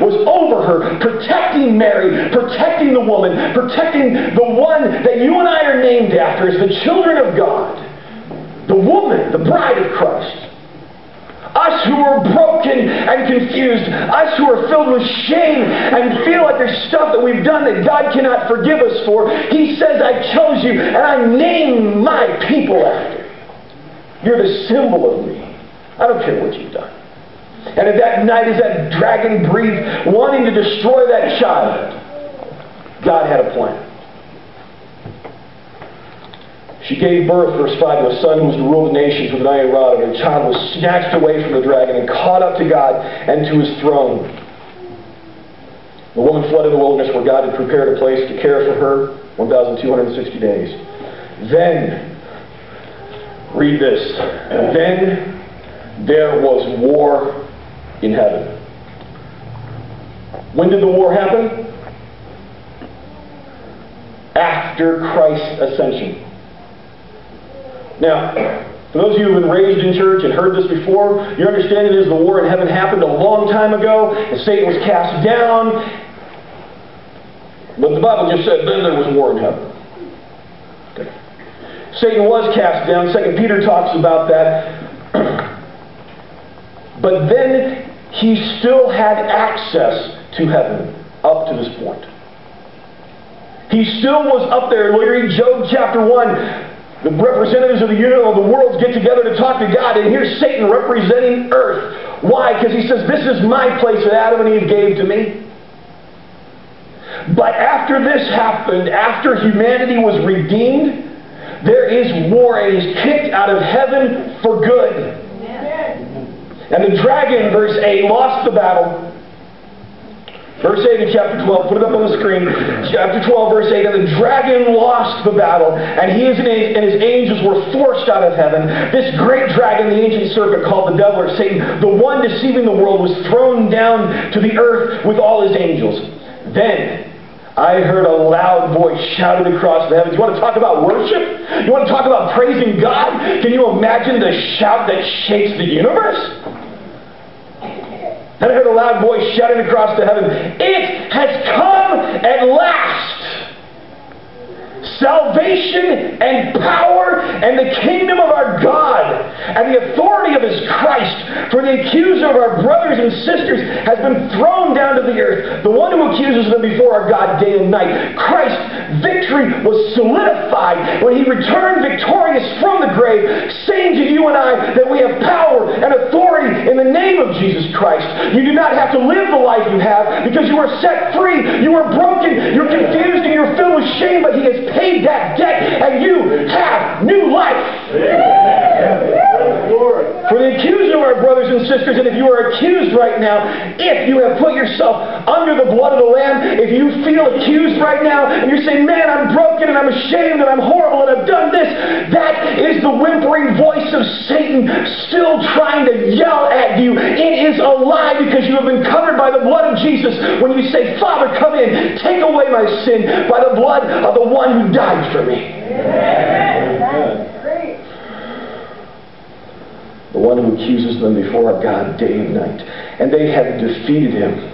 was over her, protecting Mary, protecting the woman, protecting the one that you and I are named after as the children of God. The woman, the bride of Christ. Us who are broken and confused. Us who are filled with shame and feel like there's stuff that we've done that God cannot forgive us for. He says, I chose you and I named my people after you. You're the symbol of me. I don't care what you've done. And at that night as that dragon breathed, wanting to destroy that child, God had a plan. She gave birth, verse 5, to a son who was to rule the nations with an iron rod, and the child was snatched away from the dragon and caught up to God and to his throne. The woman fled in the wilderness where God had prepared a place to care for her 1,260 days. Then, read this, then there was war in heaven. When did the war happen? After Christ's ascension. Now, for those of you who have been raised in church and heard this before, your understanding is the war in heaven happened a long time ago, and Satan was cast down. But the Bible just said, then there was war in heaven. Okay. Satan was cast down. 2 Peter talks about that. But then he still had access to heaven up to this point. He still was up there. Read Job chapter 1. The representatives of the worlds get together to talk to God, and here's Satan representing earth. Why? Because he says, this is my place that Adam and Eve gave to me. But after this happened, after humanity was redeemed, there is war, and he's kicked out of heaven for good. And the dragon, verse 8, lost the battle. Verse 8 in chapter 12, put it up on the screen. Chapter 12, verse 8, and the dragon lost the battle, and he and his angels were forced out of heaven. This great dragon, the ancient serpent called the devil or Satan, the one deceiving the world, was thrown down to the earth with all his angels. Then I heard a loud voice shouted across the heavens. You want to talk about worship? You want to talk about praising God? Can you imagine the shout that shakes the universe? And I heard a loud voice shouting across the heaven, it has come at last! Salvation and power and the kingdom of our God and the authority of his Christ. For the accuser of our brothers and sisters has been thrown down to the earth, the one who accuses them before our God day and night. Christ's victory was solidified when he returned victorious from the grave, saying to you and I that we have power and authority in the name of Jesus Christ. You do not have to live the life you have because you are set free, you are broken, you're confused, and you're filled with shame, but he has paid that debt, and you have new life. For the accuser of our brothers and sisters, and if you are accused right now, if you have put yourself under the blood of the Lamb, if you feel accused right now, and you're saying, man, I'm broken, and I'm ashamed, and I'm horrible, and I've done this, that is the whimpering voice of Satan still trying to yell at you. It is a lie because you have been covered by the blood of Jesus. When you say, Father, come in, take away my sin by the blood of the one who died for me. The one who accuses them before our God day and night. And they have defeated him.